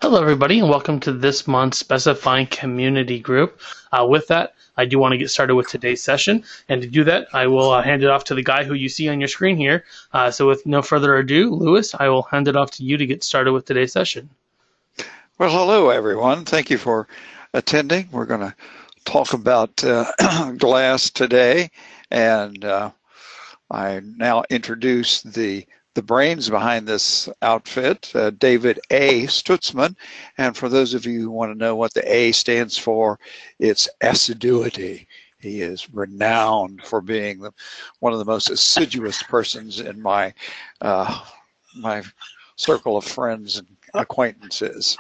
Hello, everybody, and welcome to this month's Specifying Community Group. With that, I do want to get started with today's session, and to do that, I will hand it off to the guy who you see on your screen here. So with no further ado, Lewis, I will hand it off to you to get started with today's session. Well, hello, everyone. Thank you for attending. We're going to talk about glass today, and I now introduce the brains behind this outfit, David A. Stutzman. And for those of you who want to know what the A stands for, it's assiduity. He is renowned for being one of the most assiduous persons in my my circle of friends and acquaintances.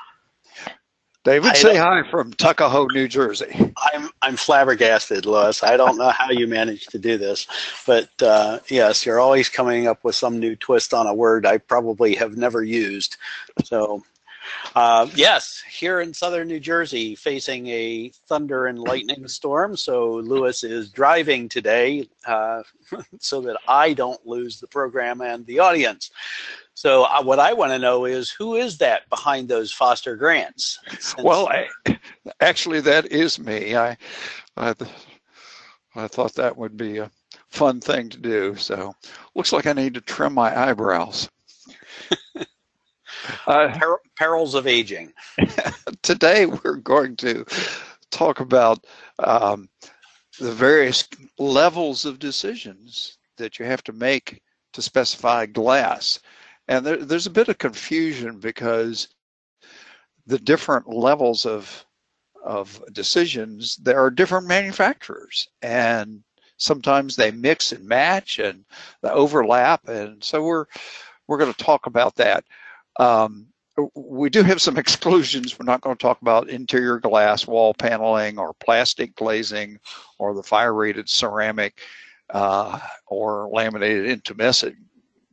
David, say hi from Tuckahoe, New Jersey. I'm flabbergasted, Louis. I don't know how you managed to do this, but yes, you're always coming up with some new twist on a word I probably have never used. So yes, here in southern New Jersey, facing a thunder and lightning storm. So Louis is driving today so that I don't lose the program and the audience. So what I want to know is, who is that behind those Foster grants? Well, actually, that is me. I thought that would be a fun thing to do. So looks like I need to trim my eyebrows. Perils of aging. Today, we're going to talk about the various levels of decisions that you have to make to specify glass. And there's a bit of confusion because the different levels of decisions, there are different manufacturers, and sometimes they mix and match and they overlap. And so we're going to talk about that. We do have some exclusions. We're not going to talk about interior glass wall paneling or plastic glazing or the fire-rated ceramic or laminated intumescent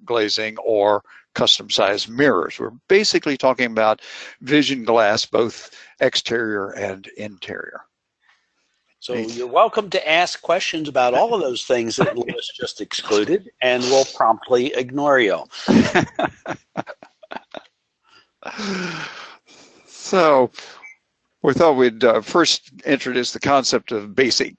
glazing or custom-sized mirrors. We're basically talking about vision glass, both exterior and interior. So you're welcome to ask questions about all of those things that Louis just excluded, and we'll promptly ignore you. So we thought we'd first introduce the concept of basic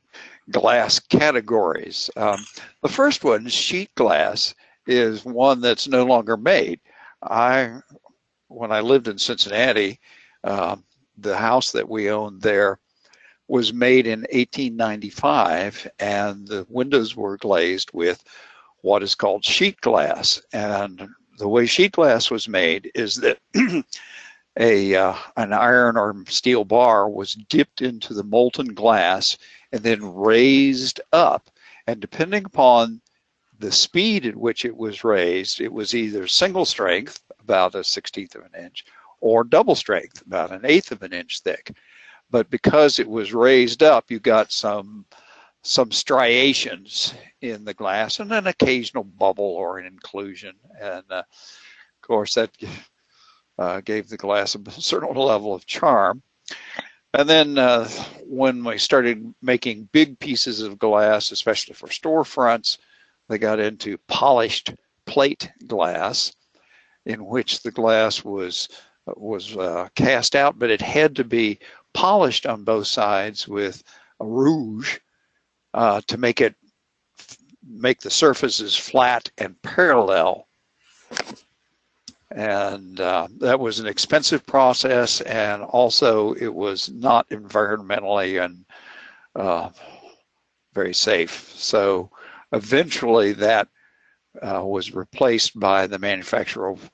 glass categories. The first one, sheet glass, is one that's no longer made. When I lived in Cincinnati, the house that we owned there was made in 1895, and the windows were glazed with what is called sheet glass. And the way sheet glass was made is that an iron or steel bar was dipped into the molten glass and then raised up. And depending upon the speed at which it was raised, it was either single strength, about a 1/16 of an inch, or double strength, about an 1/8 of an inch thick. But because it was raised up, you got some striations in the glass and an occasional bubble or an inclusion. And of course, that gave the glass a certain level of charm. And then when we started making big pieces of glass, especially for storefronts, they got into polished plate glass, in which the glass was cast out, but it had to be polished on both sides with a rouge to make the surfaces flat and parallel. And that was an expensive process, and also it was not environmentally and very safe. So eventually that was replaced by the manufacture of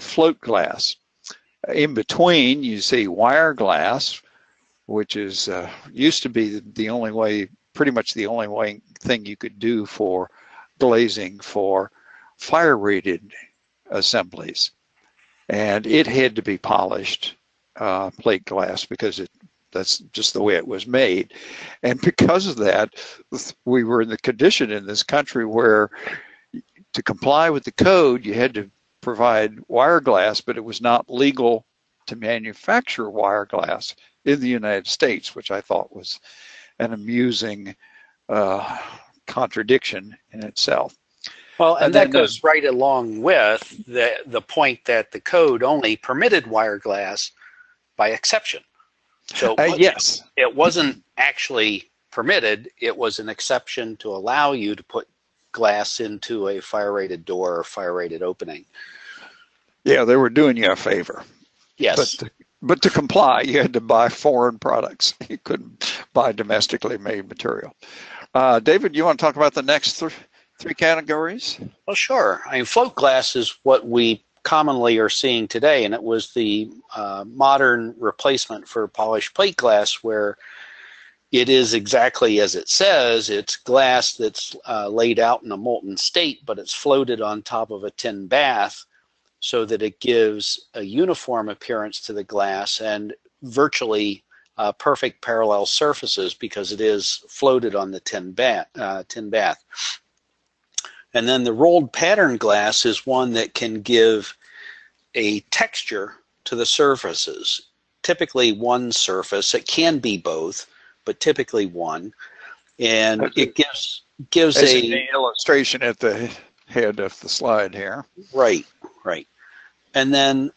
float glass. In between, you see wire glass, which is used to be the only way, pretty much the only thing you could do for glazing for fire-rated assemblies. And it had to be polished plate glass because that's just the way it was made. And because of that, we were in the condition in this country where to comply with the code, you had to provide wire glass, but it was not legal to manufacture wire glass in the United States, which I thought was an amusing contradiction in itself. Well, and that goes right along with the point that the code only permitted wire glass by exception. So yes, it wasn't actually permitted. It was an exception to allow you to put glass into a fire-rated door or fire-rated opening. yeah, they were doing you a favor. Yes. But to comply, you had to buy foreign products. You couldn't buy domestically made material. David, you want to talk about the next three categories? Well, sure. I mean, float glass is what we commonly are seeing today, and it was the modern replacement for polished plate glass, where it is exactly as it says. It's glass that's laid out in a molten state, but it's floated on top of a tin bath so that it gives a uniform appearance to the glass and virtually perfect parallel surfaces because it is floated on the tin bath. And then the rolled pattern glass is one that can give a texture to the surfaces. Typically one surface. It can be both, but typically one. And it gives the illustration at the head of the slide here. Right. And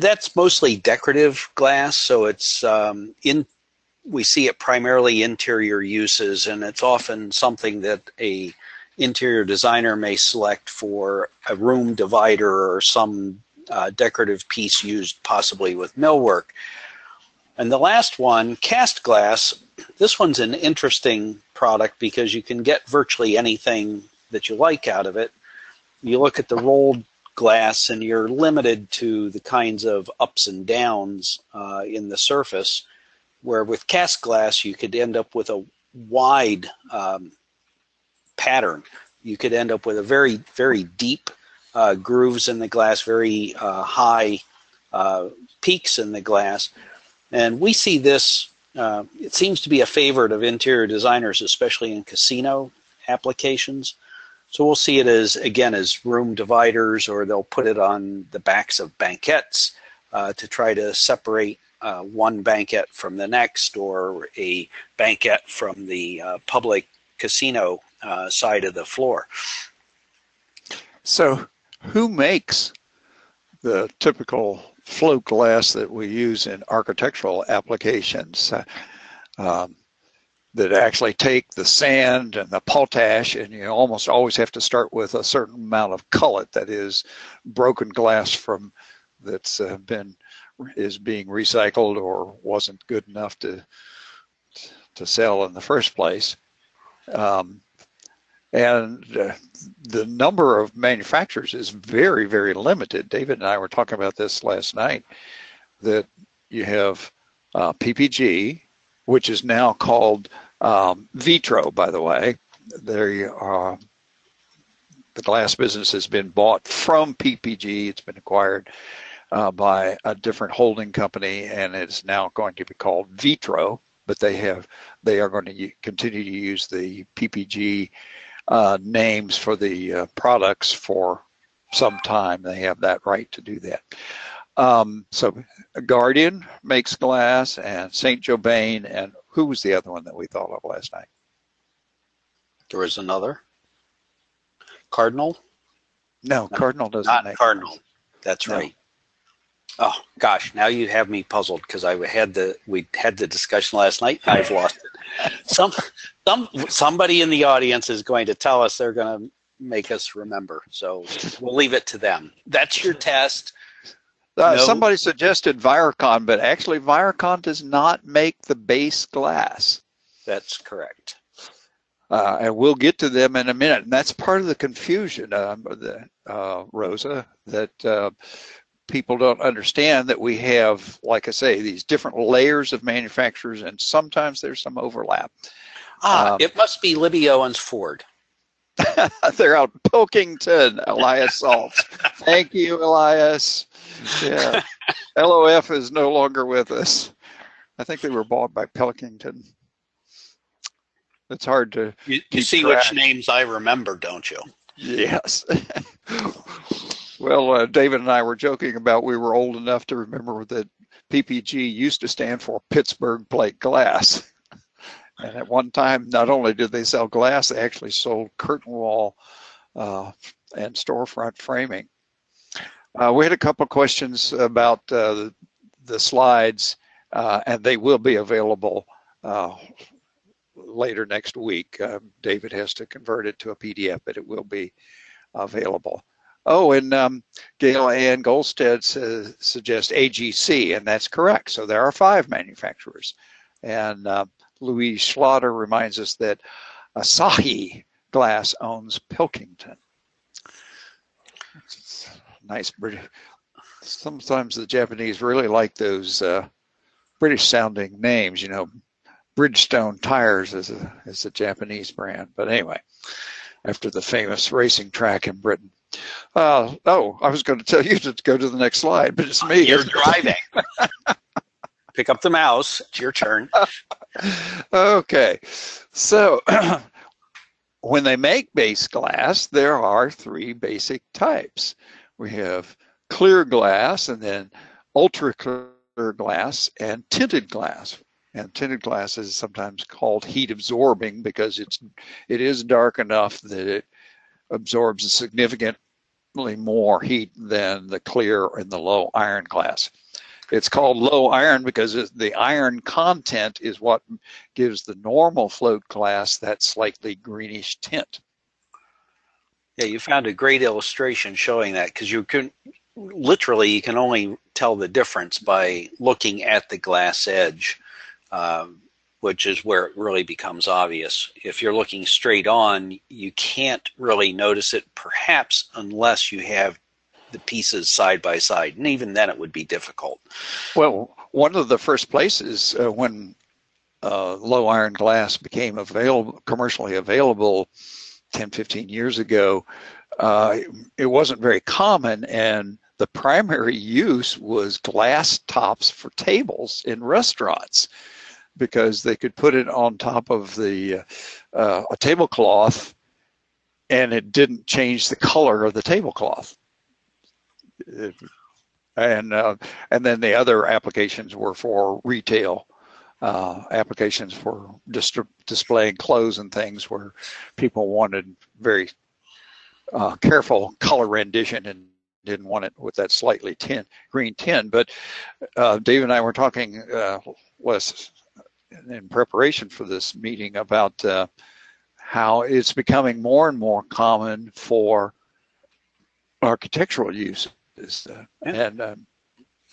that's mostly decorative glass, so it's we see it primarily interior uses, and it's often something that a interior designer may select for a room divider or some decorative piece used possibly with millwork. And the last one, cast glass, this one's an interesting product because you can get virtually anything that you like out of it. You look at the rolled glass and you're limited to the kinds of ups and downs in the surface, where with cast glass you could end up with a wide pattern. You could end up with a very, very deep grooves in the glass, very high peaks in the glass. And we see this, it seems to be a favorite of interior designers, especially in casino applications. So we'll see it as, again, as room dividers, or they'll put it on the backs of banquettes to try to separate one banquet from the next, or a banquet from the public casino side of the floor. So who makes the typical float glass that we use in architectural applications? That actually take the sand and the potash, and you almost always have to start with a certain amount of cullet, that is broken glass from that's is being recycled or wasn't good enough to sell in the first place. And the number of manufacturers is very, very limited. David and I were talking about this last night, that you have PPG, which is now called Vitro, by the way. The glass business has been bought from PPG. It's been acquired by a different holding company, and it's now going to be called Vitro. But they are going to continue to use the PPG names for the products for some time. They have that right to do that. So Guardian makes glass, and St. Gobain, and who was the other one that we thought of last night? There was another. Cardinal? No, Cardinal doesn't make Cardinal. glass. That's No. right. Oh gosh, now you have me puzzled because we had the discussion last night and I've lost it. Somebody in the audience is going to tell us. They're going to make us remember. So we'll leave it to them. That's your test. No. Somebody suggested Viracon, but actually Viracon does not make the base glass. That's correct. And we'll get to them in a minute. And that's part of the confusion, Rosa, that people don't understand, that we have, like I say, these different layers of manufacturers, and sometimes there's some overlap. It must be Libby Owens Ford. They're out Pilkington, Elias Salt. Thank you, Elias. Yeah, LOF is no longer with us. I think they were bought by Pilkington. It's hard to you see track. Which names I remember, don't you? Yes. Well, David and I were joking about we were old enough to remember that PPG used to stand for Pittsburgh Plate Glass. And at one time, not only did they sell glass, they actually sold curtain wall and storefront framing. We had a couple of questions about the the slides, and they will be available later next week. David has to convert it to a PDF, but it will be available. Oh, and Gail Ann Goldstead suggests AGC, and that's correct. So there are 5 manufacturers. And Louise Schlatter reminds us that Asahi Glass owns Pilkington. Nice British. Sometimes the Japanese really like those British sounding names, you know. Bridgestone Tires is a Japanese brand. But anyway, after the famous racing track in Britain. Oh, I was going to tell you to go to the next slide, but it's me. You're driving. Pick up the mouse. It's your turn. Okay. So when they make base glass, there are 3 basic types. We have clear glass, and then ultra clear glass, and tinted glass. And tinted glass is sometimes called heat absorbing because it is dark enough that it absorbs significantly more heat than the clear and the low iron glass. It's called low iron because the iron content is what gives the normal float glass that slightly greenish tint. Yeah, you found a great illustration showing that, because you can only tell the difference by looking at the glass edge, which is where it really becomes obvious. If you're looking straight on, you can't really notice it, perhaps unless you have the pieces side by side, and even then it would be difficult. Well, one of the first places when low iron glass became commercially available 10, 15 years ago, it wasn't very common, and the primary use was glass tops for tables in restaurants, because they could put it on top of a tablecloth, and it didn't change the color of the tablecloth. And then the other applications were for retail applications for displaying clothes and things, where people wanted very careful color rendition and didn't want it with that slightly green tint. But Dave and I were talking in preparation for this meeting about how it's becoming more and more common for architectural use. And why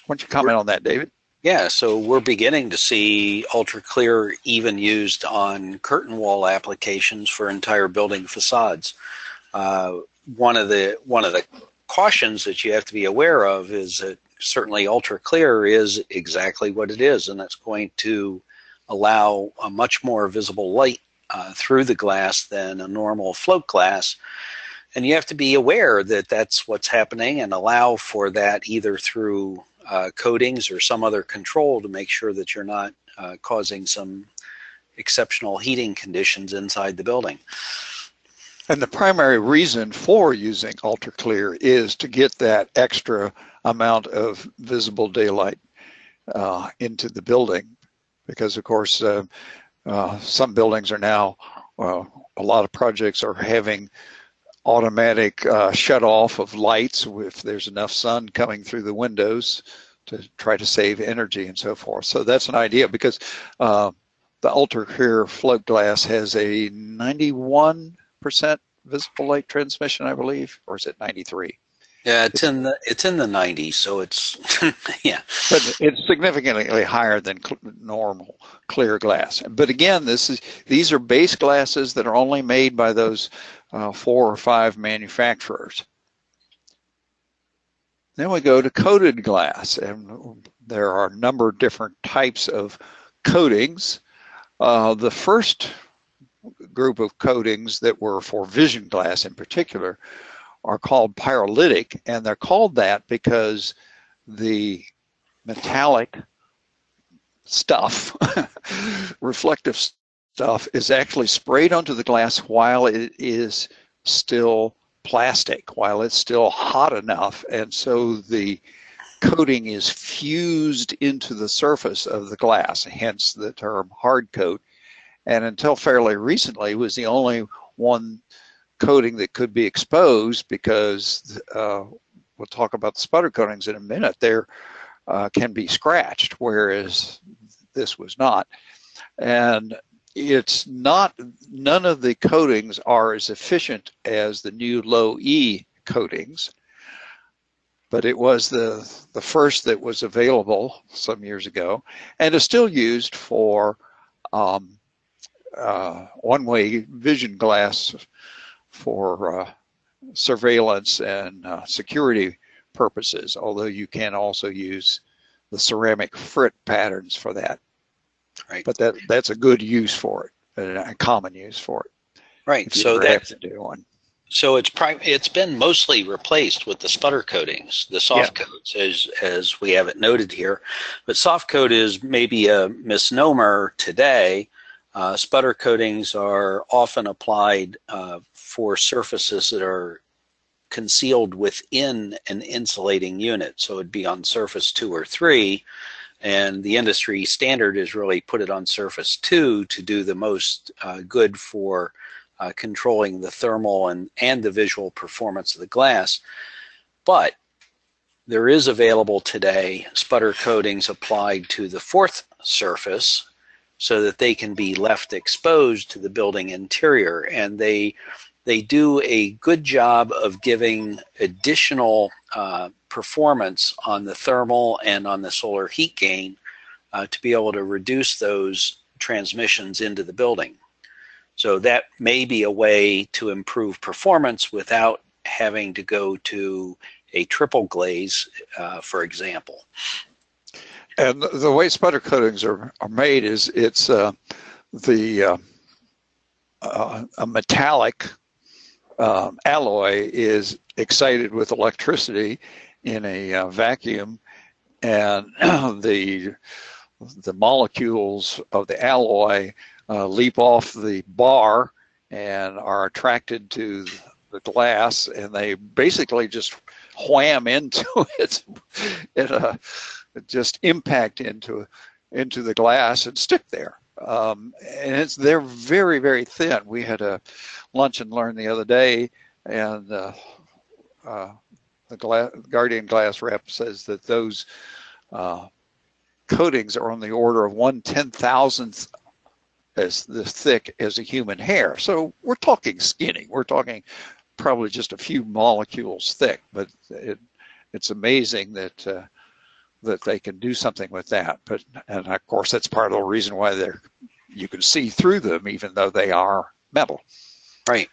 don't you comment on that, David? Yeah, so we're beginning to see ultra clear even used on curtain wall applications for entire building facades. One of the cautions that you have to be aware of is that certainly ultra clear is exactly what it is, and that's going to allow a much more visible light through the glass than a normal float glass. And you have to be aware that that's what's happening, and allow for that either through coatings or some other control to make sure that you're not causing some exceptional heating conditions inside the building. And the primary reason for using ultra clear is to get that extra amount of visible daylight into the building, because of course some buildings are now, a lot of projects are having automatic shut off of lights if there's enough sun coming through the windows to try to save energy and so forth. So that's an idea, because the ultra clear float glass has a 91% visible light transmission, I believe, or is it 93? Yeah, it's in the 90s, so it's yeah. But it's significantly higher than normal clear glass. But again, these are base glasses that are only made by those 4 or 5 manufacturers. Then we go to coated glass, and there are a number of different types of coatings. The first group of coatings that were for vision glass in particular are called pyrolytic, and they're called that because the metallic stuff, reflective stuff, is actually sprayed onto the glass while it is still plastic, while it's still hot enough, and so the coating is fused into the surface of the glass, hence the term hard coat. And until fairly recently was the only one coating that could be exposed, because we'll talk about the sputter coatings in a minute. They're can be scratched, whereas this was not. And it's not, none of the coatings are as efficient as the new low E coatings, but it was the first that was available some years ago, and is still used for one-way vision glass for surveillance and security purposes, although you can also use the ceramic frit patterns for that. Right. But that's a good use for it, a common use for it. Right. If you So ever have to do one. So it's been mostly replaced with the sputter coatings, the soft coats, as we have it noted here. But soft coat is maybe a misnomer today. Sputter coatings are often applied for surfaces that are concealed within an insulating unit. So it'd be on surface 2 or 3. And the industry standard is really put it on surface 2 to do the most good for controlling the thermal and the visual performance of the glass. But there is available today sputter coatings applied to the 4th surface so that they can be left exposed to the building interior. And they do a good job of giving additional performance on the thermal and on the solar heat gain to be able to reduce those transmissions into the building. So that may be a way to improve performance without having to go to a triple glaze, for example. And the way sputter coatings are made is it's a metallic alloy is excited with electricity in a vacuum, and the molecules of the alloy leap off the bar and are attracted to the glass, and they basically just wham into it, just impact into the glass and stick there. And they're very, very thin. We had a lunch and learn the other day, and the Guardian glass rep says that those coatings are on the order of 1/10,000th as thick as a human hair. So we're talking skinny. We're talking probably just a few molecules thick, but it's amazing that they can do something with that. And of course, that's part of the reason why you can see through them, even though they are metal. Right.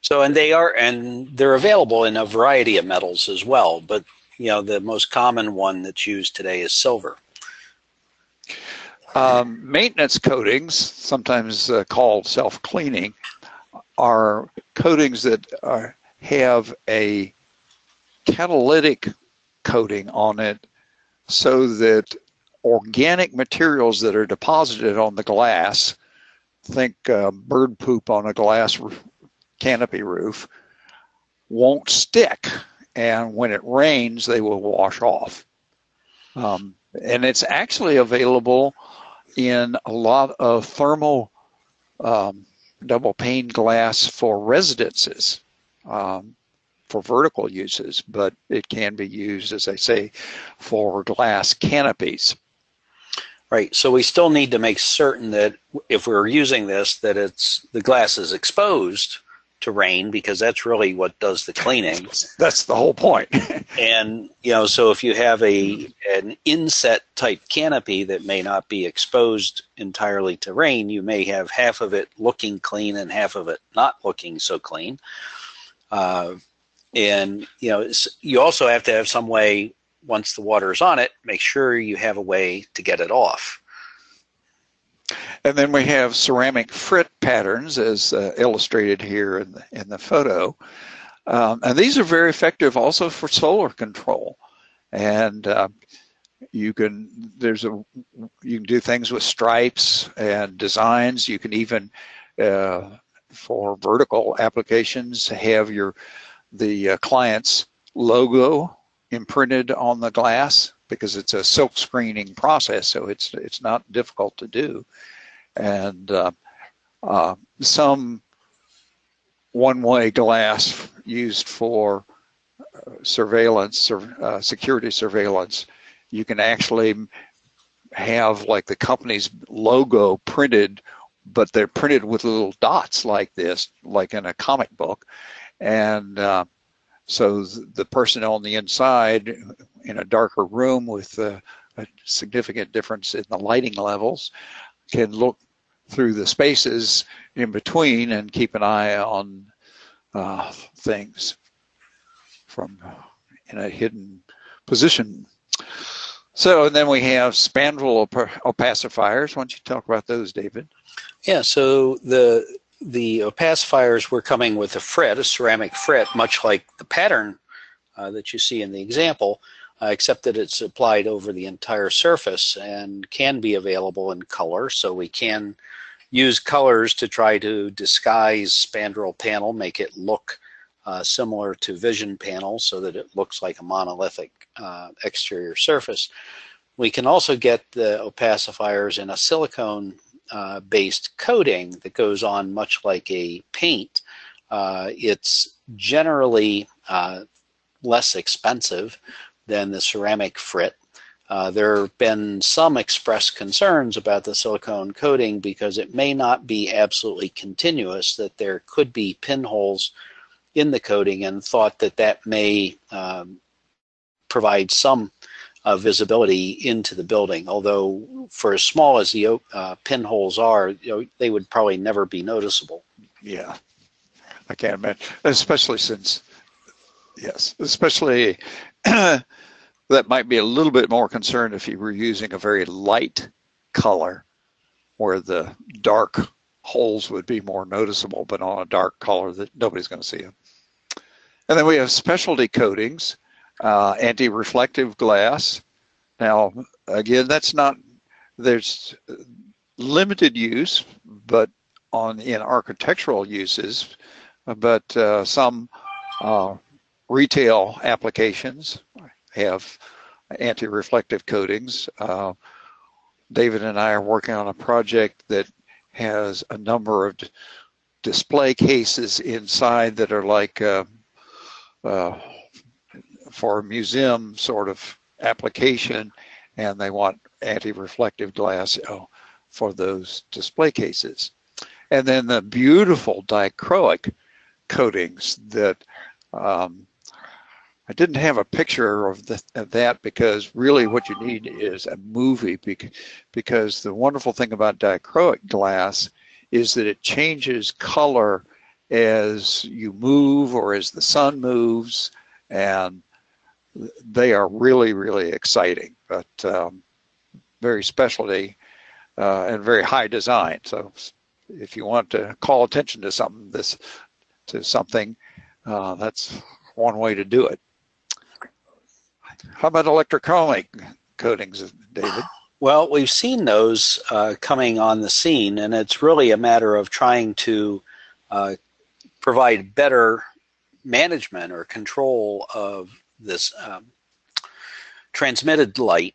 So, and they're available in a variety of metals as well, but the most common one that's used today is silver. Maintenance coatings, sometimes called self-cleaning, are coatings that have a catalytic coating on it so that organic materials that are deposited on the glass, think bird poop on a glass canopy roof, won't stick, and when it rains they will wash off. And it's actually available in a lot of thermal double pane glass for residences, for vertical uses, but it can be used, as I say, for glass canopies. Right. So we still need to make certain that if we're using this, that the glass is exposed to rain, because that's really what does the cleaning. That's the whole point. And so if you have an inset type canopy that may not be exposed entirely to rain, you may have half of it looking clean and half of it not looking so clean. And you also have to have some way, once the water is on it, make sure you have a way to get it off. And then we have ceramic frit patterns, as illustrated here in the photo. And these are very effective also for solar control. And you can do things with stripes and designs. You can even, for vertical applications, have the client's logo imprinted on the glass, because it's a silk screening process, so it's not difficult to do. And some one-way glass used for surveillance, security surveillance, you can actually have like the company's logo printed, but they're printed with little dots like this, like in a comic book. And so the person on the inside in a darker room with a significant difference in the lighting levels can look through the spaces in between and keep an eye on things from in a hidden position. So, and then we have spandrel opacifiers. Why don't you talk about those, David? Yeah, so the opacifiers were coming with a frit, a ceramic frit, much like the pattern that you see in the example, except that it's applied over the entire surface and can be available in color. So we can use colors to try to disguise spandrel panel, make it look similar to vision panels so that it looks like a monolithic exterior surface. We can also get the opacifiers in a silicone based coating that goes on much like a paint. It's generally less expensive than the ceramic frit. There have been some expressed concerns about the silicone coating because it may not be absolutely continuous, that there could be pinholes in the coating, and thought that that may provide some visibility into the building. Although for as small as the pinholes are, they would probably never be noticeable. Yeah, I can't imagine, especially since, yes, especially that might be a little bit more concerned if you were using a very light color where the dark holes would be more noticeable, but on a dark color that nobody's going to see them. And then we have specialty coatings, anti-reflective glass. Now, again, that's not, there's limited use, but in architectural uses, but some retail applications have anti-reflective coatings. David and I are working on a project that has a number of display cases inside that are like for a museum sort of application, and they want anti-reflective glass for those display cases. And then the beautiful dichroic coatings that I didn't have a picture of that because really what you need is a movie, because the wonderful thing about dichroic glass is that it changes color as you move or as the sun moves, and they are really, really exciting, but very specialty and very high design. So if you want to call attention to something, that's one way to do it. How about electrochromic coatings, David? Well, we've seen those coming on the scene, and it's really a matter of trying to provide better management or control of this transmitted light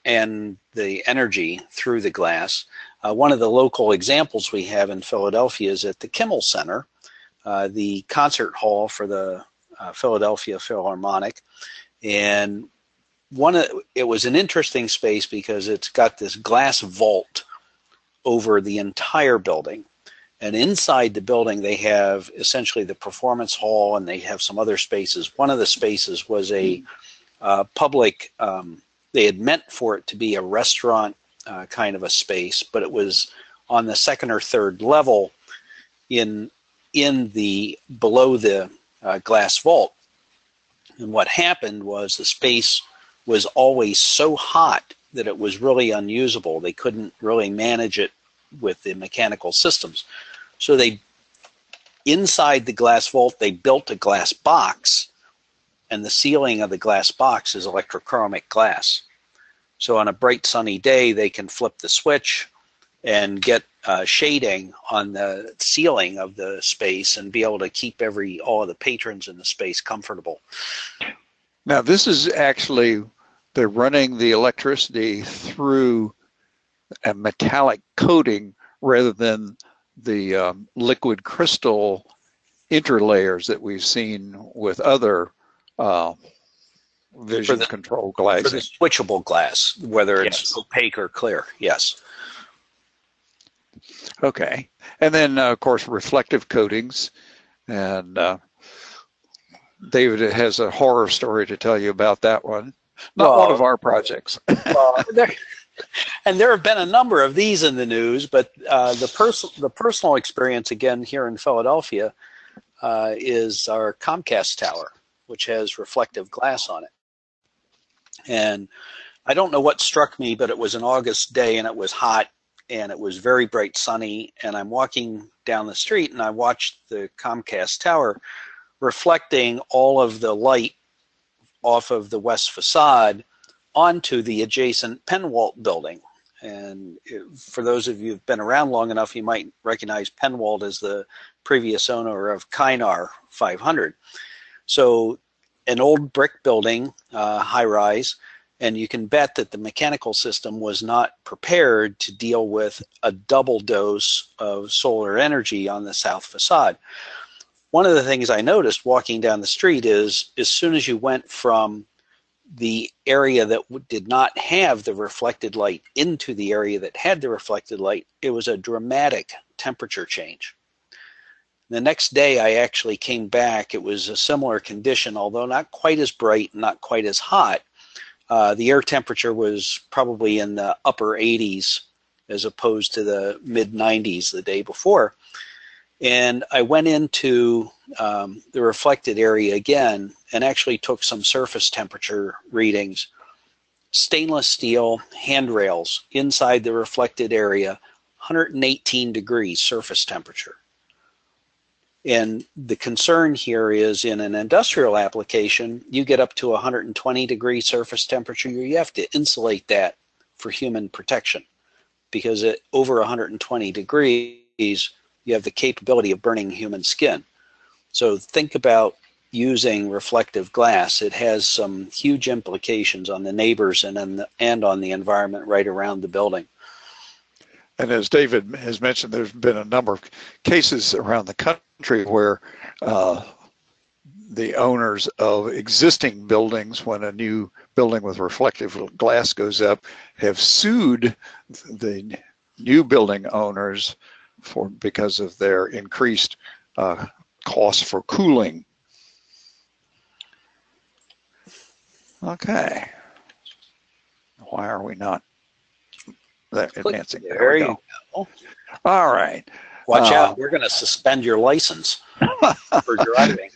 and the energy through the glass. One of the local examples we have in Philadelphia is at the Kimmel Center, the concert hall for the Philadelphia Philharmonic. And it was an interesting space because it's got this glass vault over the entire building. And inside the building, they have essentially the performance hall, and they have some other spaces. One of the spaces was a public, they had meant for it to be a restaurant kind of a space, but it was on the second or third level in the below the glass vault. And what happened was the space was always so hot that it was really unusable. They couldn't really manage it with the mechanical systems. So inside the glass vault, they built a glass box, and the ceiling of the glass box is electrochromic glass. So on a bright sunny day, they can flip the switch and get shading on the ceiling of the space and be able to keep all of the patrons in the space comfortable. Now this is actually, they're running the electricity through a metallic coating rather than the liquid crystal interlayers that we've seen with other vision control For glazing. the switchable glass, whether it's Yes. opaque or clear. Yes. Okay. And then, of course, reflective coatings. And David has a horror story to tell you about that one. Not one of our projects. And there have been a number of these in the news, but the personal experience, again, here in Philadelphia, is our Comcast tower, which has reflective glass on it. And I don't know what struck me, but it was an August day, and it was hot, and it was very bright sunny, and I'm walking down the street, and I watched the Comcast tower reflecting all of the light off of the west facade onto the adjacent Penwalt building. And for those of you who've been around long enough, you might recognize Penwalt as the previous owner of Kynar 500. So an old brick building, high-rise, and you can bet that the mechanical system was not prepared to deal with a double dose of solar energy on the south facade. One of the things I noticed walking down the street is as soon as you went from the area that did not have the reflected light into the area that had the reflected light, it was a dramatic temperature change. The next day I actually came back. It was a similar condition, although not quite as bright, not quite as hot. The air temperature was probably in the upper 80s as opposed to the mid 90s the day before. And I went into the reflected area again and actually took some surface temperature readings. Stainless steel handrails inside the reflected area, 118 degrees surface temperature. And the concern here is in an industrial application, you get up to 120 degree surface temperature, you have to insulate that for human protection, because at over 120 degrees, you have the capability of burning human skin. So think about using reflective glass. It has some huge implications on the neighbors and on the environment right around the building. And as David has mentioned, there's been a number of cases around the country where the owners of existing buildings, when a new building with reflective glass goes up, have sued the new building owners because of their increased costs for cooling. Okay. Why are we not advancing? There you go. All right. Watch out. We're going to suspend your license for driving.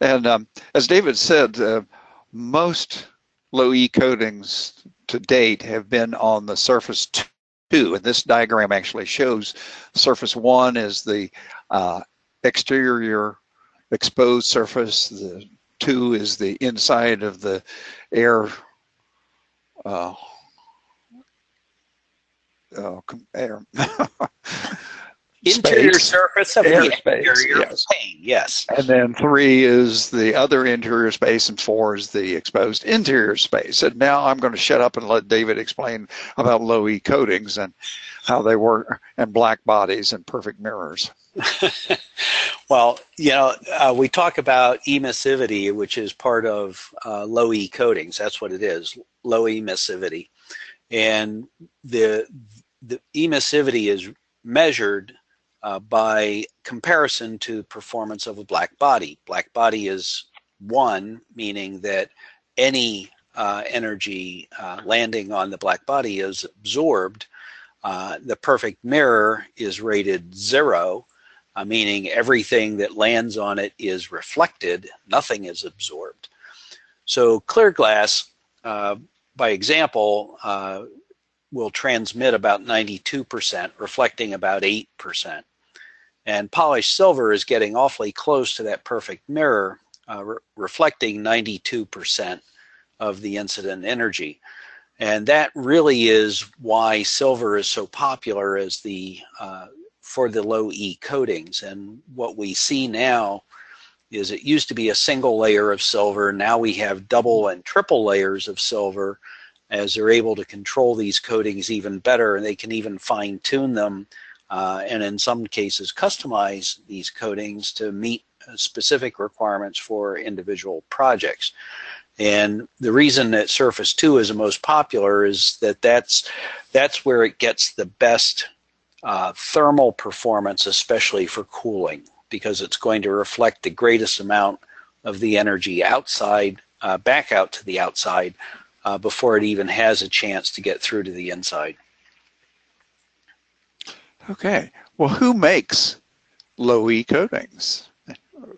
And as David said, most low-E coatings to date have been on the surface 2, and this diagram actually shows surface 1 is the exterior exposed surface, the 2 is the inside of the air Interior surface of the exterior yes. pane, yes. And then 3 is the other interior space, and 4 is the exposed interior space. And now I'm going to shut up and let David explain about low-E coatings and how they work, and black bodies and perfect mirrors. Well, you know, we talk about emissivity, which is part of low-E coatings. That's what it is, low emissivity. And the emissivity is measured by comparison to performance of a black body. Black body is 1, meaning that any energy landing on the black body is absorbed. The perfect mirror is rated 0, meaning everything that lands on it is reflected, nothing is absorbed. So clear glass, by example, will transmit about 92%, reflecting about 8%. And polished silver is getting awfully close to that perfect mirror, reflecting 92% of the incident energy. And that really is why silver is so popular as for the low-E coatings. And what we see now is it used to be a single layer of silver. Now we have double and triple layers of silver, as they're able to control these coatings even better, and they can even fine-tune them and in some cases customize these coatings to meet specific requirements for individual projects. And the reason that Surface 2 is the most popular is that that's where it gets the best thermal performance, especially for cooling, because it's going to reflect the greatest amount of the energy outside, back out to the outside, before it even has a chance to get through to the inside. Okay. Well, who makes low E coatings?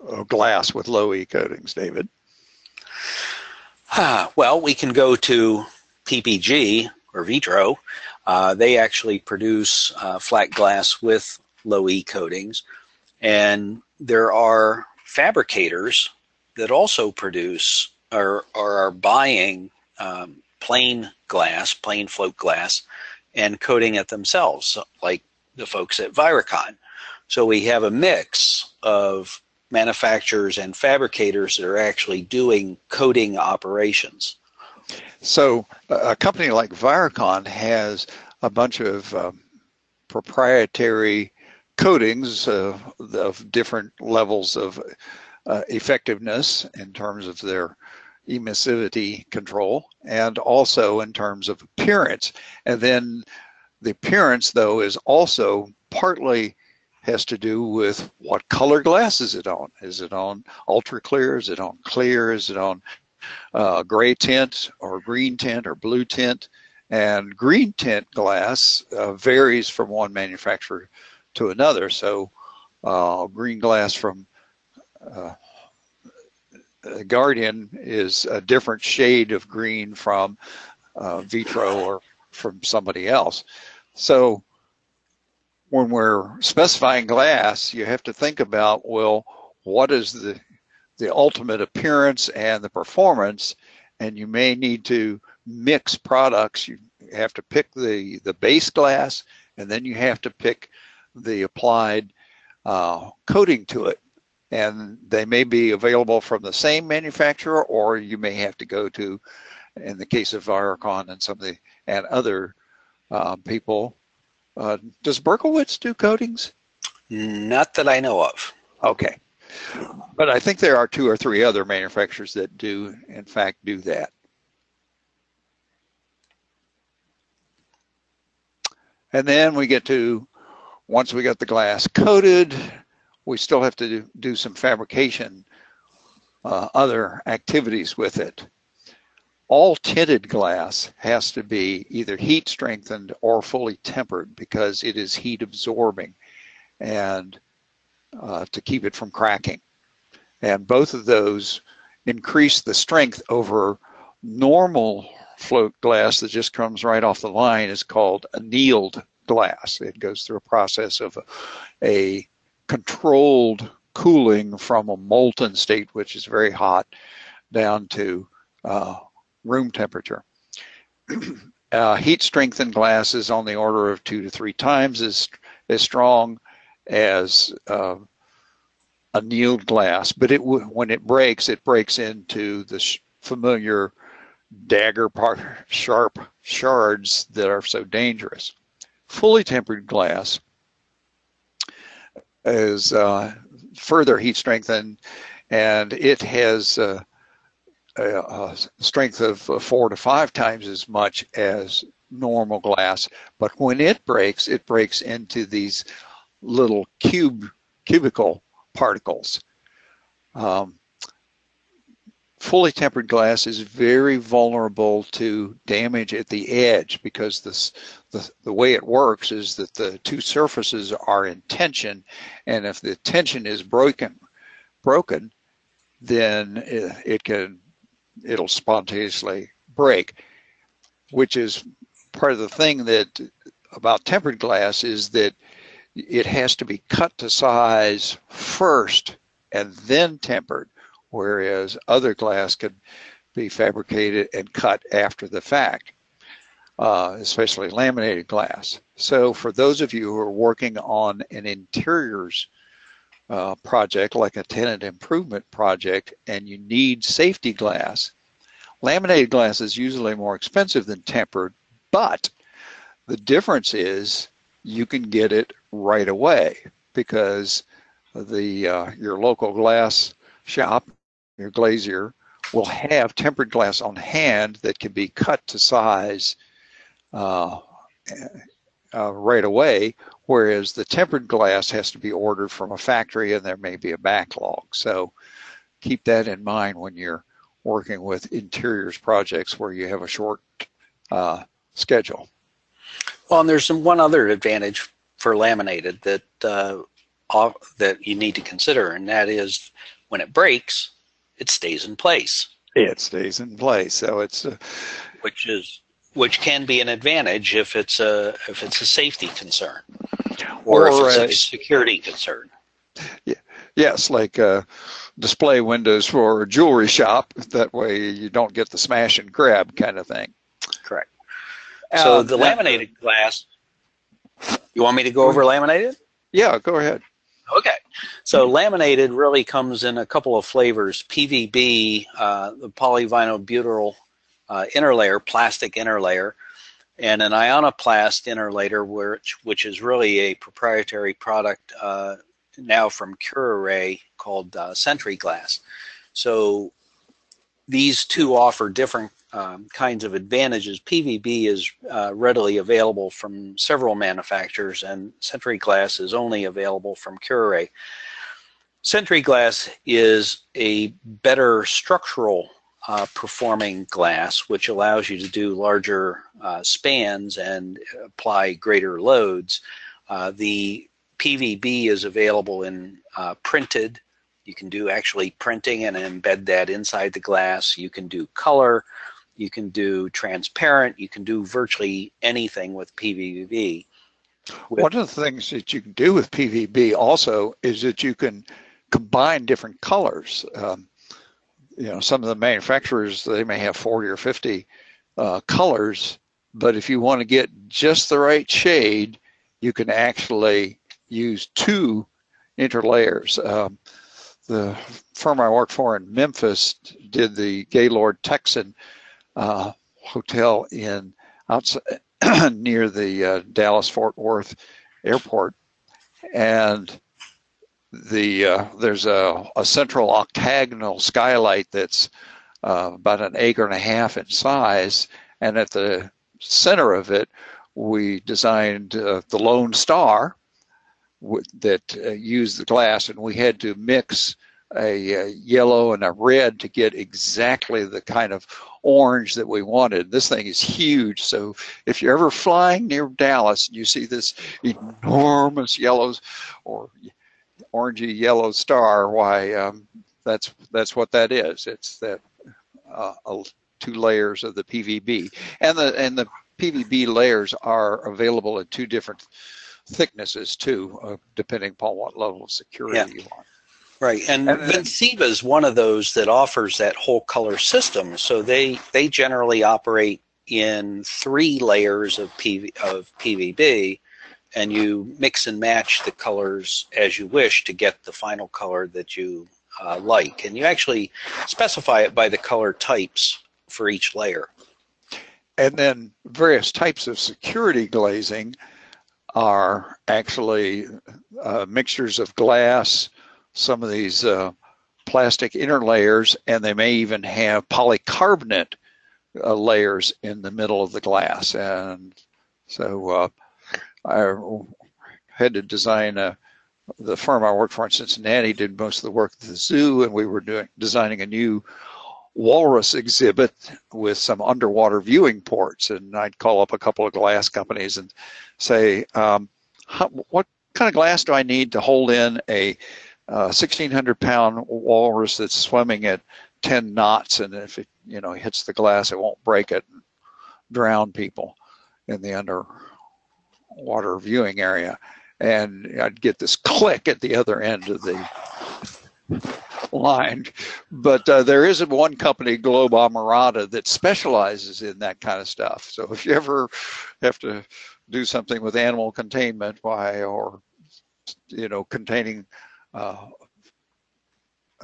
Or glass with low E coatings, David? Well, we can go to PPG or Vitro. They actually produce flat glass with low E coatings. And there are fabricators that also produce or are buying plain glass, plain float glass, and coating it themselves, like the folks at Viricon. So we have a mix of manufacturers and fabricators that are actually doing coating operations. So a company like Viricon has a bunch of proprietary coatings of different levels of effectiveness in terms of their emissivity control and also in terms of appearance. And then the appearance, though, is also partly has to do with what color glass is it on. Is it on ultra clear? Is it on clear? Is it on gray tint or green tint or blue tint? And green tint glass varies from one manufacturer to another. So green glass from Guardian is a different shade of green from Vitro or from somebody else. So when we're specifying glass, you have to think about, well, what is the ultimate appearance and the performance, and you may need to mix products. You have to pick the base glass, and then you have to pick the applied coating to it. And they may be available from the same manufacturer, or you may have to go to, in the case of Viricon and some of the and other people. Does Berkowitz do coatings? Not that I know of. Okay. But I think there are 2 or 3 other manufacturers that do, in fact, do that. And then we get to, once we got the glass coated, we still have to do some fabrication, other activities with it. All tinted glass has to be either heat strengthened or fully tempered because it is heat absorbing and to keep it from cracking. And both of those increase the strength over normal float glass that just comes right off the line is called annealed glass. It goes through a process of a controlled cooling from a molten state, which is very hot, down to room temperature. Heat strengthened glass is on the order of 2 to 3 times as strong as annealed glass, but when it breaks into the familiar dagger sharp shards that are so dangerous. Fully tempered glass is further heat strengthened, and it has a strength of 4 to 5 times as much as normal glass. But when it breaks into these little cubical particles. Fully tempered glass is very vulnerable to damage at the edge because the way it works is that the 2 surfaces are in tension, and if the tension is broken, then it'll spontaneously break, which is part of the thing that about tempered glass is that it has to be cut to size first and then tempered, whereas other glass can be fabricated and cut after the fact, especially laminated glass. So for those of you who are working on an interiors project, like a tenant improvement project, and you need safety glass, laminated glass is usually more expensive than tempered, but the difference is you can get it right away because your local glass shop, your glazier, will have tempered glass on hand that can be cut to size right away, whereas the tempered glass has to be ordered from a factory and there may be a backlog. So keep that in mind when you're working with interiors projects where you have a short schedule. Well, and there's one other advantage for laminated that that you need to consider, and that is when it breaks, it stays in place. It stays in place, so it's which can be an advantage if it's a safety concern or if it's a security concern. Yeah, yes, like display windows for a jewelry shop. That way you don't get the smash and grab kind of thing. Correct. So the laminated glass. You want me to go over laminated? Yeah, go ahead. Okay. So laminated really comes in a couple of flavors. PVB, the polyvinyl butyl interlayer, plastic interlayer, and an ionoplast interlayer, which is really a proprietary product now from Cure called Sentry Glass. So these two offer different kinds of advantages. PVB is readily available from several manufacturers, and Sentry Glass is only available from Cure. Sentry Glass is a better structural performing glass, which allows you to do larger spans and apply greater loads. The PVB is available in printed. You can do actually printing and embed that inside the glass. You can do color. You can do transparent. You can do virtually anything with PVB. One of the things that you can do with PVB also is that you can combine different colors. You know, some of the manufacturers, they may have 40 or 50 colors, but if you want to get just the right shade, you can actually use two interlayers. The firm I worked for in Memphis did the Gaylord Texan hotel in outside near the Dallas-Fort Worth airport, and there's a central octagonal skylight that's about 1.5 acres in size, and at the center of it we designed the Lone Star that used the glass, and we had to mix a yellow and a red to get exactly the kind of orange that we wanted. This thing is huge, so if you're ever flying near Dallas and you see this enormous yellows or orangey yellow star, why that's what that is. It's that 2 layers of the PVB, and the PVB layers are available at 2 different thicknesses too, depending upon what level of security you want. Right, and Venciva is one of those that offers that whole color system. So they generally operate in 3 layers of PVB, and you mix and match the colors as you wish to get the final color that you like. And you actually specify it by the color types for each layer. And then various types of security glazing are actually mixtures of glass, some of these plastic interlayers, and they may even have polycarbonate layers in the middle of the glass. And so I had to design the firm I worked for in Cincinnati did most of the work at the zoo, and we were designing a new walrus exhibit with some underwater viewing ports. And I'd call up a couple of glass companies and say, what kind of glass do I need to hold in a 1,600-pound walrus that's swimming at 10 knots, and if it hits the glass, it won't break it and drown people in the underwater viewing area. And I'd get this click at the other end of the line. But there is one company, Globe Amarada, that specializes in that kind of stuff. So if you ever have to do something with animal containment, or containing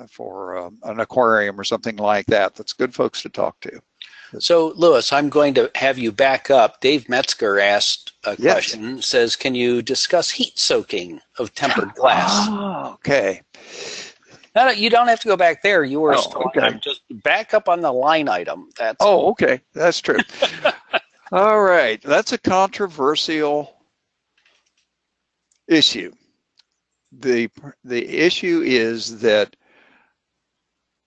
for an aquarium or something like that, that's good folks to talk to. So, Louis, I'm going to have you back up. Dave Metzger asked question. Says, can you discuss heat soaking of tempered glass? Oh, okay. No, you don't have to go back there. You were still okay. just back up on the line item. That's okay. That's true. All right. That's a controversial issue. The issue is that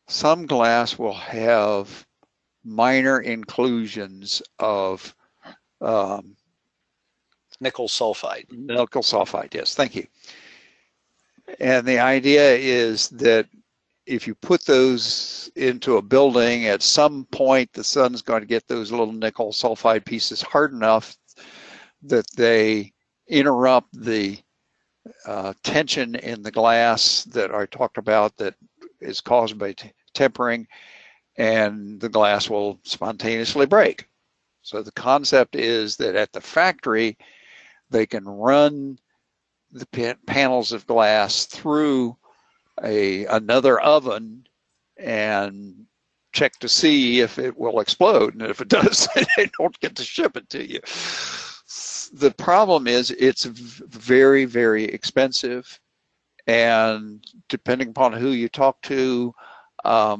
some glass will have minor inclusions of nickel sulfide. Nickel sulfide, yes, thank you. And the idea is that if you put those into a building, at some point the sun's going to get those little nickel sulfide pieces hard enough that they interrupt the tension in the glass that I talked about that is caused by tempering, and the glass will spontaneously break. So the concept is that at the factory, they can run the panels of glass through another oven and check to see if it will explode. And if it does, they don't get to ship it to you. The problem is it's very, very expensive. And depending upon who you talk to, a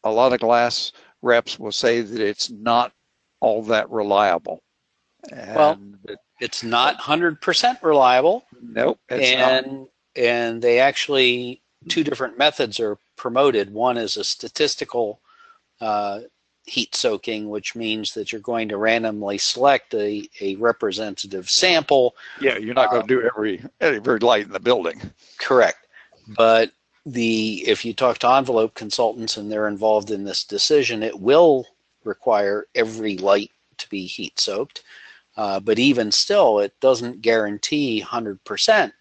lot of glass reps will say that it's not all that reliable. And it's not 100% reliable. Nope, it's not. And they actually, two different methods are promoted. One is a statistical heat soaking, which means that you're going to randomly select a representative sample. Yeah, you're not going to do every light in the building. Correct. But if you talk to envelope consultants and they're involved in this decision, it will require every light to be heat soaked. But even still, it doesn't guarantee 100%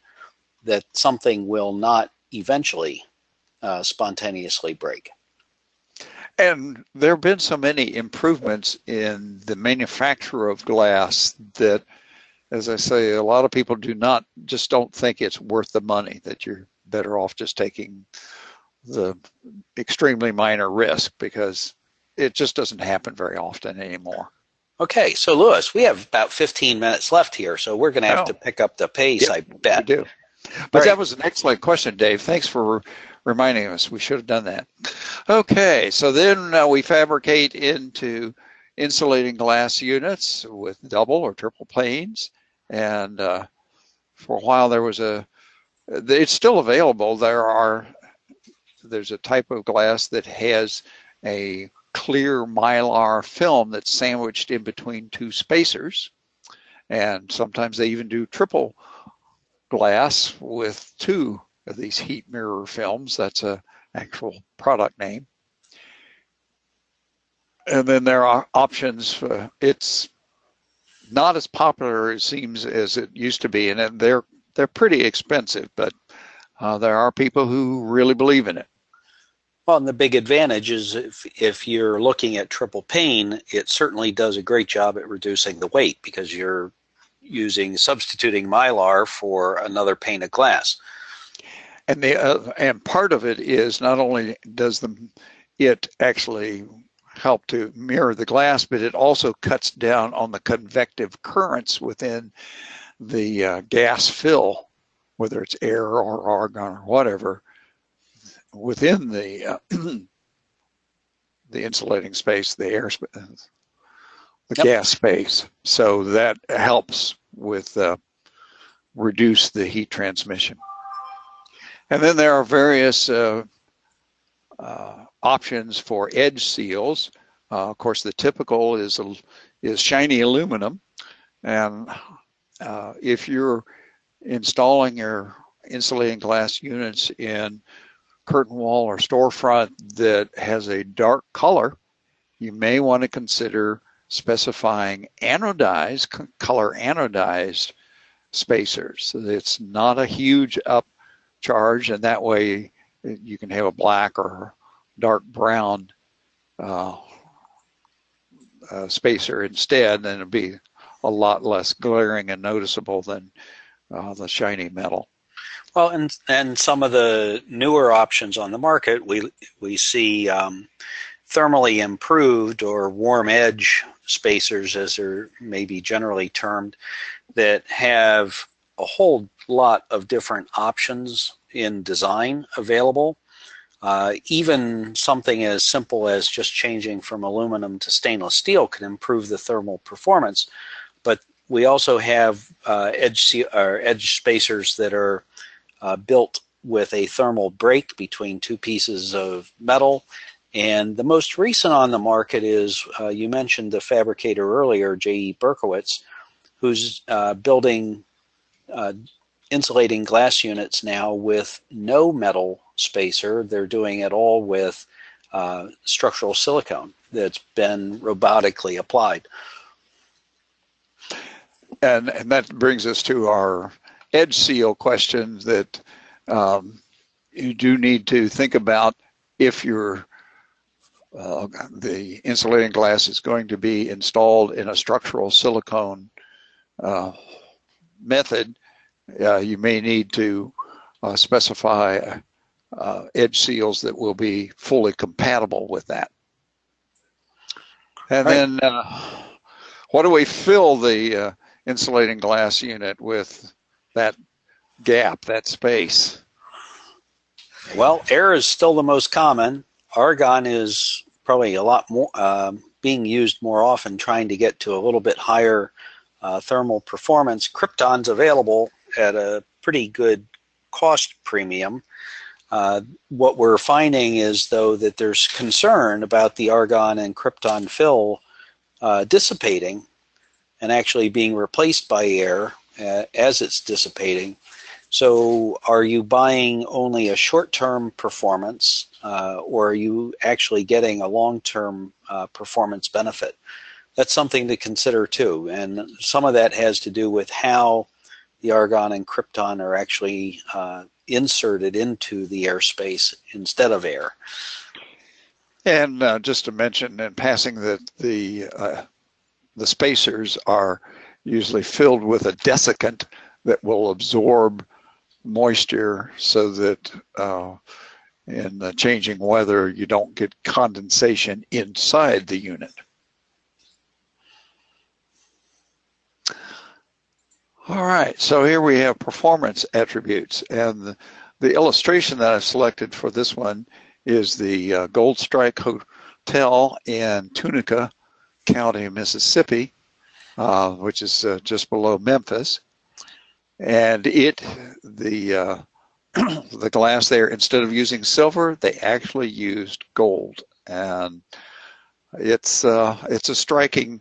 that something will not eventually spontaneously break. And there have been so many improvements in the manufacture of glass that, as I say, a lot of people just don't think it's worth the money, that you're better off just taking the extremely minor risk, because it just doesn't happen very often anymore. Okay, so Louis, we have about 15 minutes left here, so we're going to have to pick up the pace, yep, I bet. We do. But that was an excellent question, Dave. Thanks for reminding us. We should have done that. Okay, so then we fabricate into insulating glass units with double or triple panes. And for a while there was it's still available. There's a type of glass that has a clear mylar film that's sandwiched in between two spacers. And sometimes they even do triple glass with two of these heat mirror films. That's an actual product name. And then there are options. It's not as popular, it seems, as it used to be, and they're pretty expensive, but there are people who really believe in it. Well, and the big advantage is if you're looking at triple pane, it certainly does a great job at reducing the weight, because you're substituting mylar for another pane of glass. And part of it is not only does it actually help to mirror the glass, but it also cuts down on the convective currents within the gas fill, whether it's air or argon or whatever, within the insulating space, the air, the gas space. So that helps with reduce the heat transmission. And then there are various options for edge seals. Of course, the typical is shiny aluminum. And if you're installing your insulating glass units in curtain wall or storefront that has a dark color, you may want to consider specifying color anodized spacers. So it's not a huge upcharge, and that way you can have a black or dark brown spacer instead, and it'll be a lot less glaring and noticeable than the shiny metal. Well, and some of the newer options on the market, we see thermally improved or warm edge spacers, as they're maybe generally termed, that have a whole lot of different options in design available. Even something as simple as just changing from aluminum to stainless steel can improve the thermal performance. But we also have edge spacers that are built with a thermal break between two pieces of metal. And the most recent on the market is, you mentioned the fabricator earlier, J.E. Berkowitz, who's building insulating glass units now with no metal spacer. They're doing it all with structural silicone that's been robotically applied. And that brings us to our edge seal question that you do need to think about if the insulating glass is going to be installed in a structural silicone method. You may need to specify edge seals that will be fully compatible with that. And then what do we fill the insulating glass unit with, that gap, that space? Well, air is still the most common. Argon is probably a lot more being used more often, trying to get to a little bit higher thermal performance. Krypton's available at a pretty good cost premium. What we're finding is, though, that there's concern about the argon and krypton fill dissipating and actually being replaced by air as it's dissipating. So are you buying only a short-term performance, or are you actually getting a long-term performance benefit? That's something to consider too, and some of that has to do with how the argon and krypton are actually inserted into the airspace instead of air. And just to mention in passing that the spacers are usually filled with a desiccant that will absorb moisture, so that in the changing weather you don't get condensation inside the unit. All right, so here we have performance attributes, and the illustration that I've selected for this one is the Gold Strike Hotel in Tunica County, Mississippi, which is just below Memphis. And the glass there, instead of using silver, they actually used gold, and it's a striking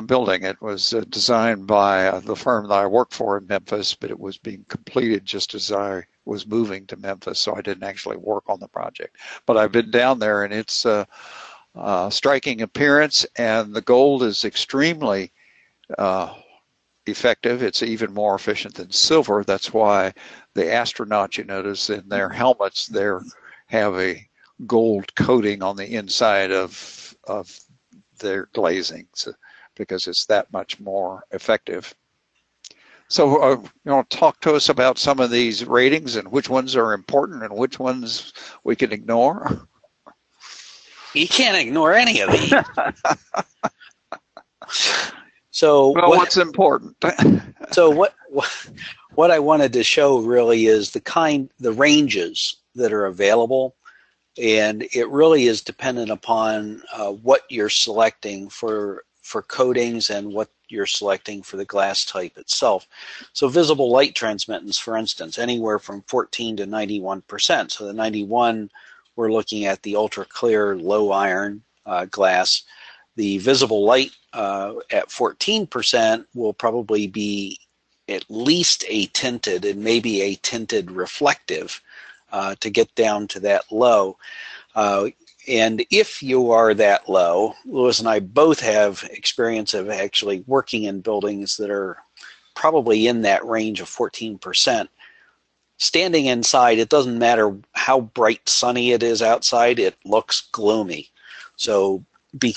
building. It was designed by the firm that I work for in Memphis, but it was being completed just as I was moving to Memphis, so I didn't actually work on the project. But I've been down there, and it's striking appearance, and the gold is extremely effective. It's even more efficient than silver. That's why the astronauts, you notice in their helmets, they have a gold coating on the inside of their glazing, because it's that much more effective. So you want to talk to us about some of these ratings and which ones are important and which ones we can ignore? You can't ignore any of these. So what's important? So what I wanted to show really is the ranges that are available, and it really is dependent upon what you're selecting for coatings and what you're selecting for the glass type itself. So visible light transmittance, for instance, anywhere from 14 to 91%. So the 91, we're looking at the ultra clear low iron glass. The visible light at 14% will probably be at least a tinted and maybe a tinted reflective to get down to that low. And if you are that low, Louis and I both have experience of actually working in buildings that are probably in that range of 14%. Standing inside, it doesn't matter how bright sunny it is outside, it looks gloomy. So be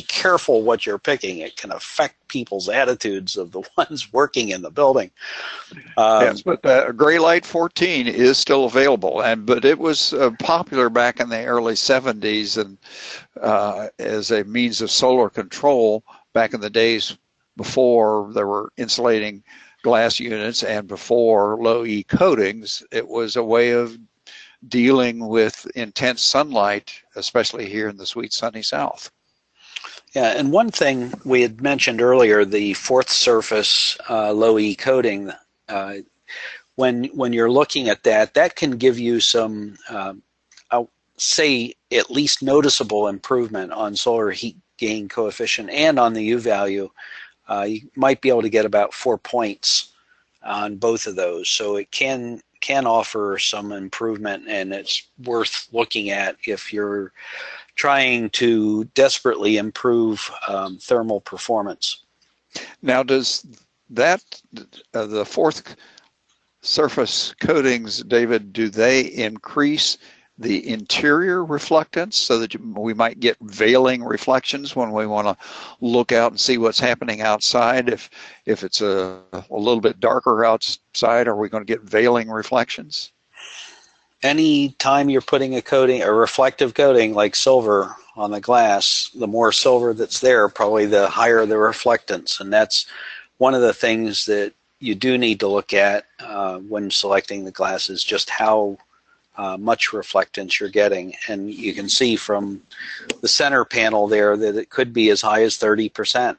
careful what you're picking. It can affect people's attitudes of the ones working in the building. Yes, but Gray Light 14 is still available, but it was popular back in the early 70s, and as a means of solar control back in the days before there were insulating glass units and before low E coatings. It was a way of dealing with intense sunlight, especially here in the sweet sunny South. Yeah, and one thing we had mentioned earlier, the fourth surface low E coating, when you're looking at that, that can give you some, I'll say, at least noticeable improvement on solar heat gain coefficient and on the U value. You might be able to get about 4 points on both of those. So it can offer some improvement, and it's worth looking at if you're trying to desperately improve thermal performance. Now, does that, the fourth surface coatings, David, do they increase the interior reflectance so that we might get veiling reflections when we want to look out and see what's happening outside? If it's a little bit darker outside, are we going to get veiling reflections? Any time you're putting a coating, a reflective coating like silver on the glass, the more silver that's there, probably the higher the reflectance. And that's one of the things that you do need to look at when selecting the glasses, just how much reflectance you're getting. And you can see from the center panel there that it could be as high as 30%.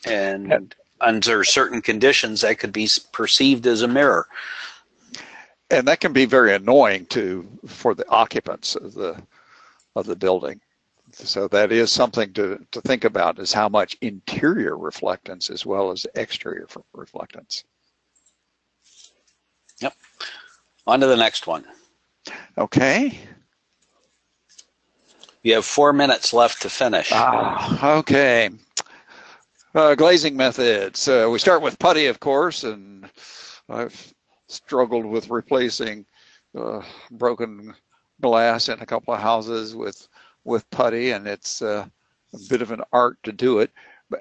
And under certain conditions, that could be perceived as a mirror. And that can be very annoying for the occupants of the building. So that is something to think about, is how much interior reflectance as well as exterior reflectance. Yep. On to the next one. Okay. You have 4 minutes left to finish. Okay. Glazing methods. We start with putty, of course, and I've struggled with replacing broken glass in a couple of houses with putty, and it's a bit of an art to do it.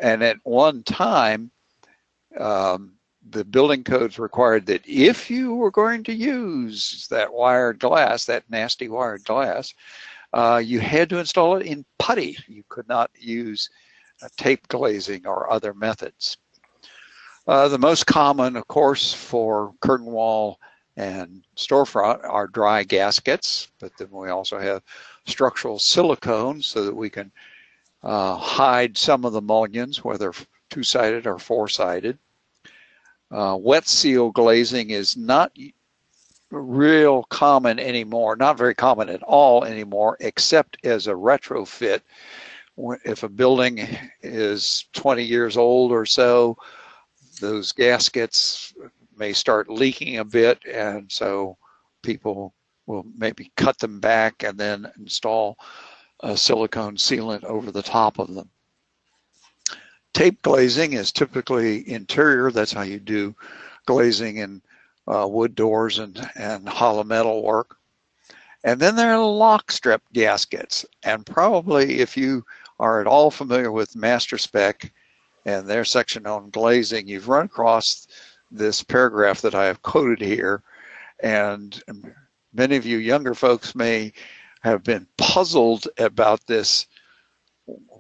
And at one time, the building codes required that if you were going to use that wired glass, that nasty wired glass, you had to install it in putty. You could not use tape glazing or other methods. The most common, of course, for curtain wall and storefront are dry gaskets, but then we also have structural silicone so that we can hide some of the mullions, whether two-sided or four-sided. Wet seal glazing is not real common anymore, not very common at all anymore, except as a retrofit. If a building is 20 years old or so, those gaskets may start leaking a bit, and so people will maybe cut them back and then install a silicone sealant over the top of them. Tape glazing is typically interior. That's how you do glazing in wood doors and hollow metal work. And then there are lock strip gaskets. And probably if you are at all familiar with Master Spec and their section on glazing, you've run across this paragraph that I have quoted here. And many of you younger folks may have been puzzled about this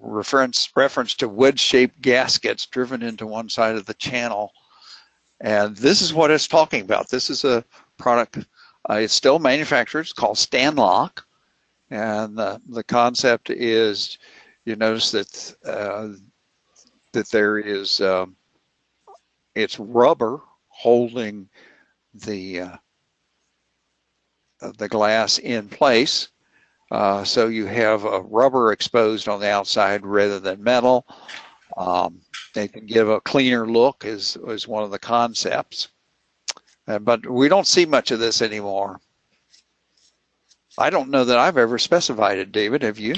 reference to wedge-shaped gaskets driven into one side of the channel. And this is what it's talking about. This is a product, it's still manufactured. It's called Stanlock. And the concept is, you notice that there is, it's rubber holding the glass in place. So you have a rubber exposed on the outside rather than metal. They can give a cleaner look is one of the concepts. But we don't see much of this anymore. I don't know that I've ever specified it, David. Have you?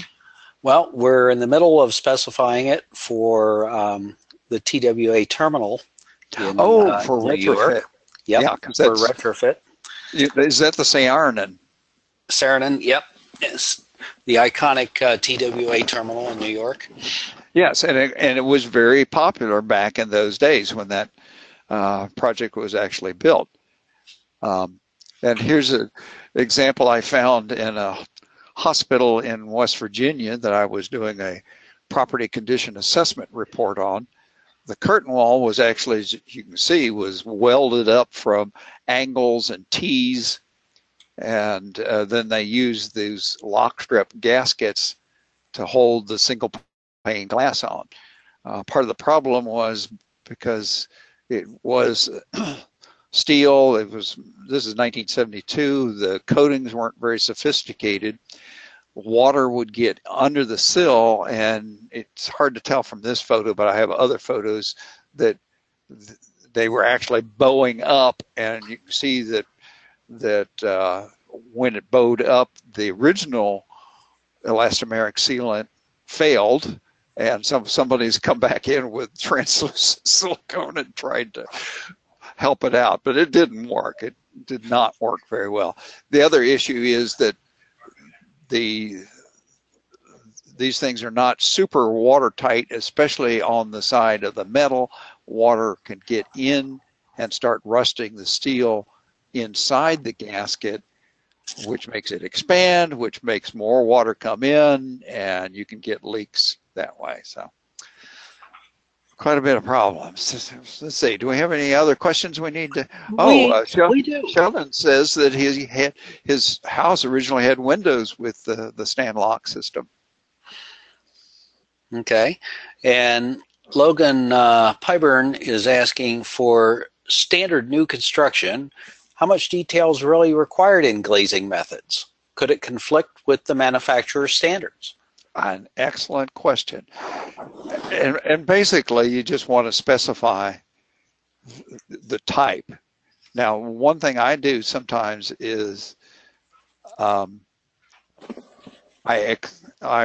Well, we're in the middle of specifying it for the TWA terminal. For retrofit. Yep, yeah, for retrofit. Is that the Saarinen? Saarinen, yep. Yes. The iconic TWA terminal in New York. Yes, and it was very popular back in those days when that project was actually built. And here's an example I found in a hospital in West Virginia that I was doing a property condition assessment report on. The curtain wall was actually, as you can see, was welded up from angles and T's, and then they used these lock strip gaskets to hold the single pane glass on. Part of the problem was because it was steel. This is 1972. The coatings weren't very sophisticated. Water would get under the sill, and it's hard to tell from this photo, but I have other photos that they were actually bowing up, and you can see that when it bowed up, the original elastomeric sealant failed, and somebody's come back in with translucent silicone and tried to help it out, but it didn't work. It did not work very well. The other issue is that these things are not super watertight, especially on the side of the metal. Water can get in and start rusting the steel inside the gasket, which makes it expand, which makes more water come in, and you can get leaks that way. So quite a bit of problems. Let's see, do we have any other questions we need to? We do. Sheldon says that his house originally had windows with the stand lock system. Okay, and Logan Pyburn is asking for standard new construction. How much detail is really required in glazing methods? Could it conflict with the manufacturer's standards? An excellent question. And basically, you just want to specify the type. Now, one thing I do sometimes is I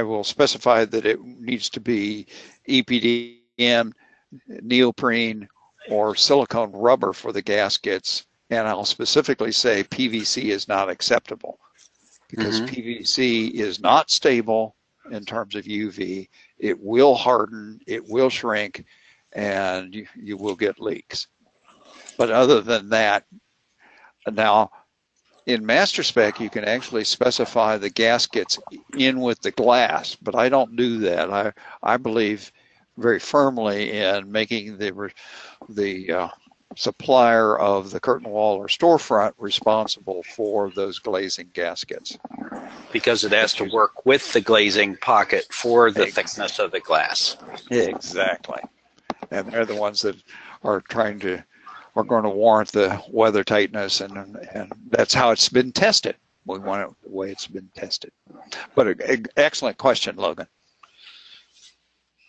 will specify that it needs to be EPDM, neoprene, or silicone rubber for the gaskets, and I'll specifically say PVC is not acceptable because PVC is not stable in terms of UV. It will harden, it will shrink, and you will get leaks. But other than that, now in master spec you can actually specify the gaskets in with the glass, but I don't do that. I believe very firmly in making the supplier of the curtain wall or storefront responsible for those glazing gaskets. Because it has to work with the glazing pocket for the thickness of the glass. Exactly. And they're the ones that are going to warrant the weather tightness, and that's how it's been tested. We want it the way it's been tested. But an excellent question, Logan.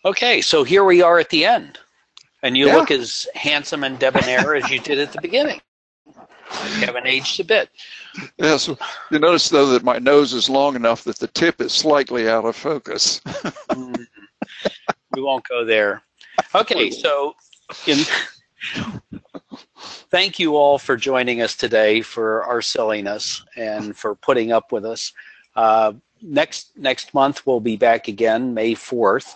Okay, so here we are at the end. And you look as handsome and debonair as you did at the beginning. You haven't aged a bit. Yes. You notice, though, that my nose is long enough that the tip is slightly out of focus. We won't go there. Okay, so thank you all for joining us today for our silliness and for putting up with us. Next month, we'll be back again, May 4th.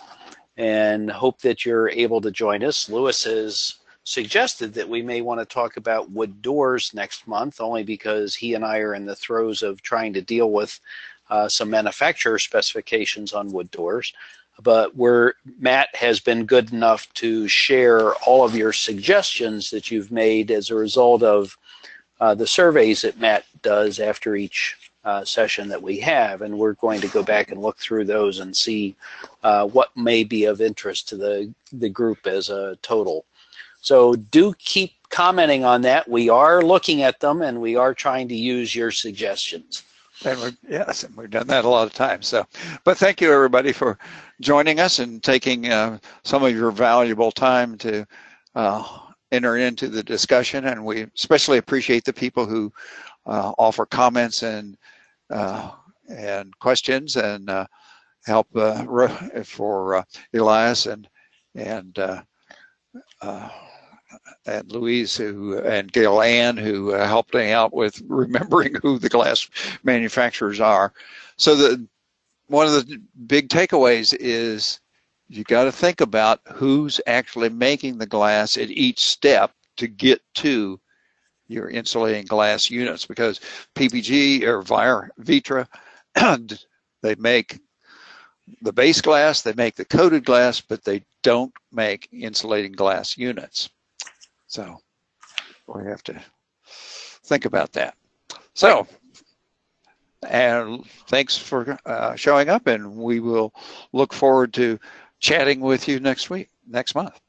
And hope that you're able to join us. Lewis has suggested that we may want to talk about wood doors next month, only because he and I are in the throes of trying to deal with some manufacturer specifications on wood doors. But Matt has been good enough to share all of your suggestions that you've made as a result of the surveys that Matt does after each session that we have, and we're going to go back and look through those and see what may be of interest to the group as a total. So do keep commenting on that. We are looking at them, and we are trying to use your suggestions. And we've done that a lot of times. So, but thank you everybody for joining us and taking some of your valuable time to enter into the discussion. And we especially appreciate the people who offer comments and questions and help for Elias and Louise and Gail Ann, who helped me out with remembering who the glass manufacturers are. So one of the big takeaways is you got to think about who's actually making the glass at each step to get to your insulating glass units, because PPG or Vitra, they make the base glass, they make the coated glass, but they don't make insulating glass units. So we have to think about that. So, and thanks for showing up, and we will look forward to chatting with you next month.